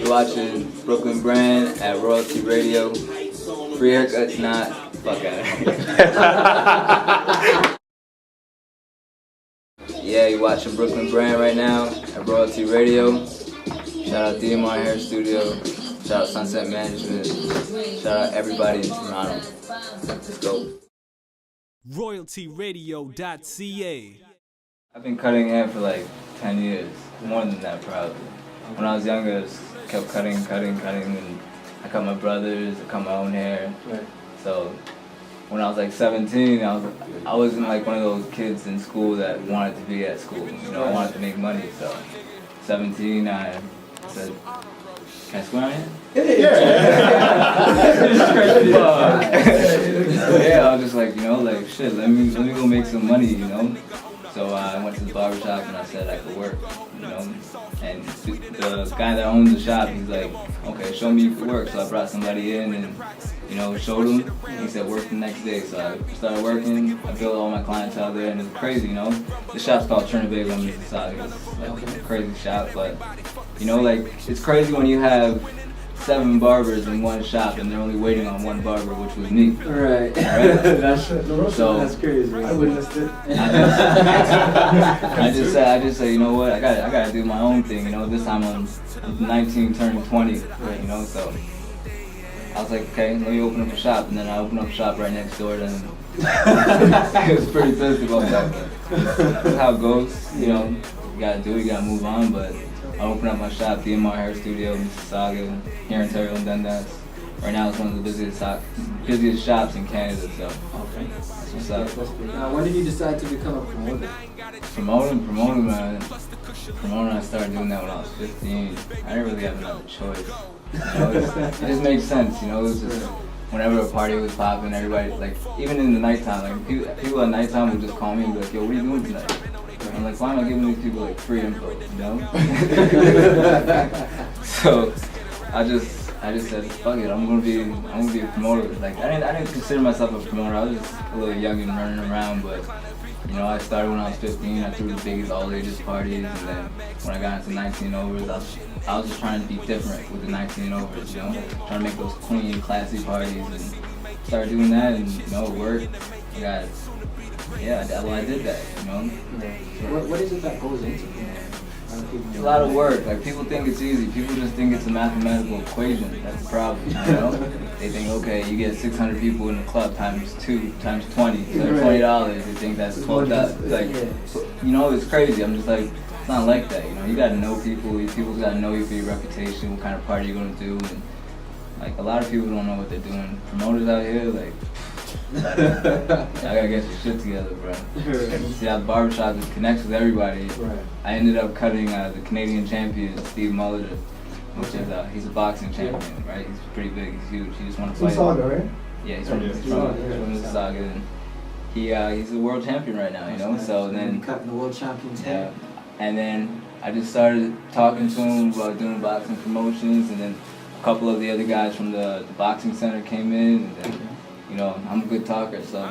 You're watching Brooklyn Brand at Royalty Radio. Free haircuts, not fuck out of here. Yeah, you're watching Brooklyn Brand right now at Royalty Radio. Shout out DMR Hair Studio. Shout out Sunset Management. Shout out everybody in Toronto. Let's go. RoyaltyRadio.ca. I've been cutting hair for like 10 years. More than that, probably. When I was younger, I just kept cutting, and I cut my brothers, I cut my own hair. Right. So when I was like 17, I wasn't like one of those kids in school that wanted to be at school. You know, I wanted to make money. So 17, I said, "Can I swear on it?" Yeah, I was just like, like shit. Let me go make some money, So I went to the barbershop and I said I could work, And the guy that owns the shop, he's like, okay, show me you could work. So I brought somebody in and, showed him. He said work the next day. So I started working. I built all my clientele there, and it's crazy, The shop's called Trinidad on Mississauga. It's like a crazy shop, but it's crazy when you have 7 barbers in one shop and they're only waiting on one barber, which was me. Right. That's crazy. I witnessed it. I just said, you know what? I gotta do my own thing. This time I'm 19, turning 20. Right. So I was like, okay, let me open up a shop, and then I opened up a shop right next door. Then it was pretty pissed about that. That's how it goes. You gotta do it. You gotta move on, but. I opened up my shop, DMR Hair Studio, Mississauga, here in Ontario and Dundas. Right now it's one of the busiest shops in Canada, so that's what's up. Now, when did you decide to become a promoter? Promoting, man. Promoting, I started doing that when I was 15. I didn't really have another choice. It just made sense, It was just whenever a party was popping, everybody, like, even in the nighttime, like, people at nighttime would just call me and be like, yo, what are you doing tonight? I'm like, why am I giving these people like free info, So I just said, fuck it, I'm gonna be a promoter. Like I didn't consider myself a promoter. I was just a little young and running around, but I started when I was 15. I threw the biggest all ages parties, and then when I got into 19 overs, I was just trying to be different with the 19 overs, trying to make those clean, classy parties, and started doing that, and it worked. I did that, What is it that goes into it? It's a lot of work. Like, people think it's easy. People just think it's a mathematical equation. That's the problem, They think, okay, you get 600 people in the club times 2 times 20. So $20, they think that's $12. Like, it's crazy. I'm just like, it's not like that, You gotta know people. People's gotta know you for your reputation, what kind of party you're gonna do. And, like, a lot of people don't know what they're doing. Promoters out here, like, I gotta get your shit together, bro. See how the barbershop just connects with everybody. Right. I ended up cutting the Canadian champion, Steve Molitor, which is he's a boxing champion, right? He's pretty big, he's huge. He just won a fight. Mississauga, right? Yeah, he's from Mississauga, and he's a world champion right now, So then cutting the world champion's hair. And then I just started talking to him about doing boxing promotions, and then a couple of the other guys from the boxing center came in, and then. I'm a good talker, so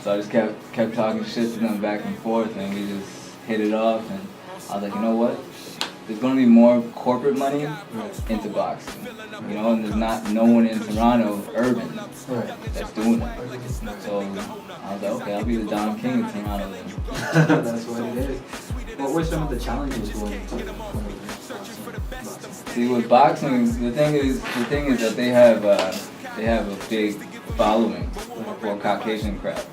so I just kept talking shit to them back and forth, and we just hit it off. And I was like, you know what? There's gonna be more corporate money into boxing, and there's no one in Toronto, urban, that's doing it. So I was like, okay, I'll be the Don King of Toronto then. That's what it is. What were some of the challenges going into boxing? See, with boxing, the thing is that they have a big following for a Caucasian crowd,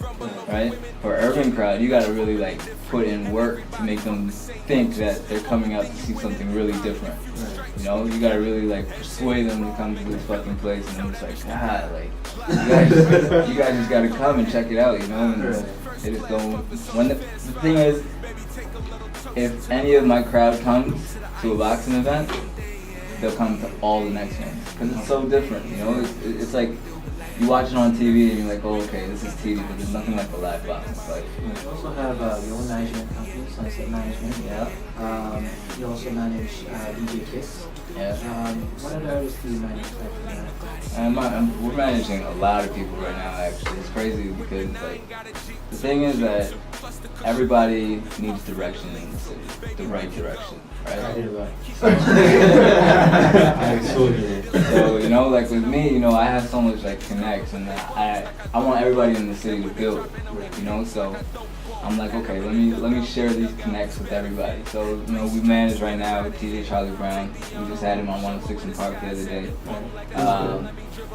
right? For urban crowd, you gotta really like put in work to make them think that they're coming out to see something really different. You gotta really like persuade them to come to this fucking place, and I'm just like, God, like you guys just gotta come and check it out, And they just don't. The thing is, if any of my crowd comes to a boxing event, they'll come to all the next ones because it's so different. It's like you watch it on TV and you're like, oh, okay, this is TV, but there's nothing like the live boxing fight. You also have your own management company, Sunset Management. Yeah. You also manage DJ Kicks. Yeah. What other artists do you manage? We're managing a lot of people right now. Actually, it's crazy because like the thing is that everybody needs direction in the city, the right direction, right? I did it right. So you know, like with me, you know, I have so much like connects, and I want everybody in the city to build, you know. So I'm like, okay, let me share these connects with everybody. So you know, we manage right now with DJ Charlie Brown. We just had him on 106 in Park the other day.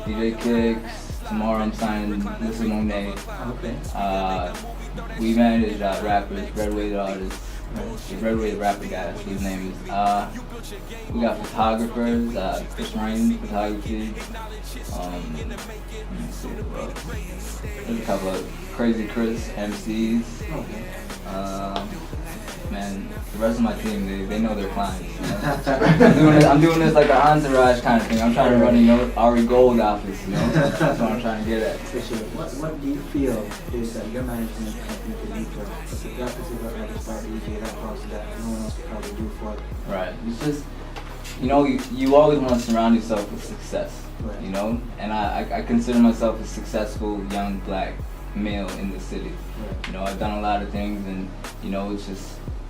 DJ Kicks. Tomorrow I'm signing Lisa Monet. Okay. We manage rappers, Redway artists. The Redway rapper guy, that's what his name is. We got photographers, Chris Rain Photography. Let me see what else. There's a couple of Crazy Chris MCs. Man, the rest of my team, they know their clients. You know? I'm doing this like an entourage kind of thing. I'm trying to run, you know, Ari Gold office, you know? That's what I'm trying to get at. For sure. What do you feel is that your management company could do for that particular artist, that DJ, that process that no one else could probably do for it? Right. It's just, you know, you always want to surround yourself with success, Right. you know? And I consider myself a successful young black male in the city. Right. You know, I've done a lot of things and, you know,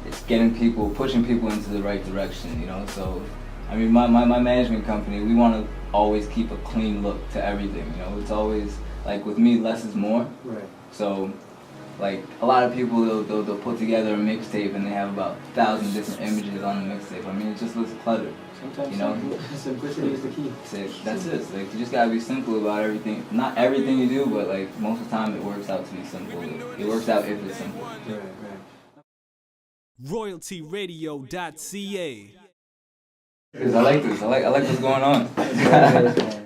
it's getting people, pushing people into the right direction, you know? So, I mean, my management company, we want to always keep a clean look to everything, you know? It's always, like with me, less is more. Right. So, like, a lot of people, they'll put together a mixtape and they have about 1,000 different images on the mixtape. I mean, it just looks cluttered. Sometimes You know? simplicity is the key. That's it. Like, you just gotta be simple about everything. Not everything you do, but like most of the time it works out to be simple. It works out if it's simple. Right. RoyaltyRadio.ca. Cause I like this. I like what's going on. Right.